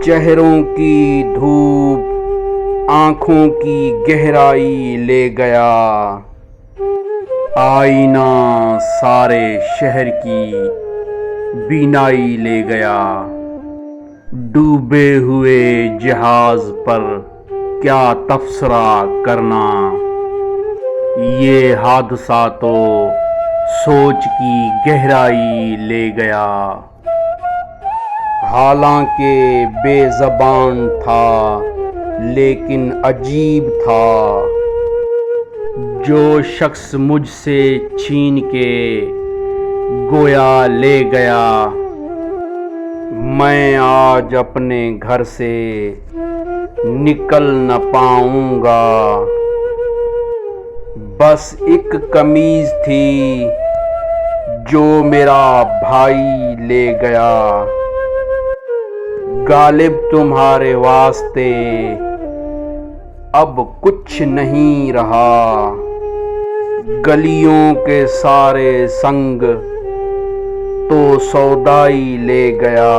चेहरों की धूप आँखों की गहराई ले गया। आईना सारे शहर की बीनाई ले गया। डूबे हुए जहाज पर क्या तबसरा करना, ये हादसा तो सोच की गहराई ले गया। हालांकि बेज़बान था लेकिन अजीब था, जो शख्स मुझसे छीन के गोया ले गया। मैं आज अपने घर से निकल न पाऊंगा। बस एक कमीज थी जो मेरा भाई ले गया। गालिब तुम्हारे वास्ते अब कुछ नहीं रहा। गलियों के सारे संग तो सौदाई ले गया।